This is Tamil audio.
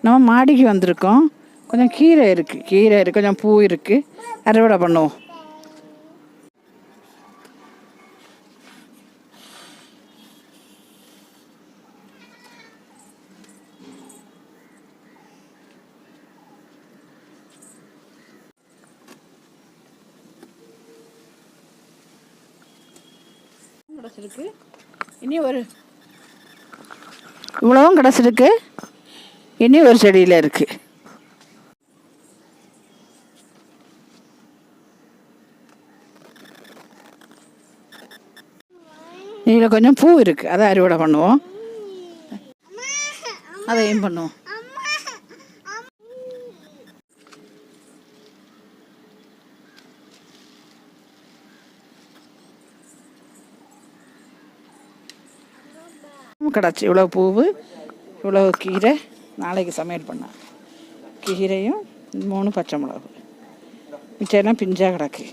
நம்ம மாடிக்கு வந்திருக்கோம். கொஞ்சம் கீரை இருக்குது, கொஞ்சம் பூ இருக்குது, அறுவடை பண்ணுவோம். கிடச்சிருக்கு. இனி இவ்வளவும் கிடச்சிருக்கு. இனி ஒரு செடியில் இருக்குது. இதில் கொஞ்சம் பூ இருக்குது, அதை அறுவடை பண்ணுவோம். அதையும் பண்ணுவோம். கிடச்சி இவ்வளோ பூவு, இவ்வளோ கீரை. நாளைக்கு சமையல் பண்ண கீரையும் 3 பச்சை மிளகு, மிச்சம்லாம் பிஞ்சாக கிடக்கு.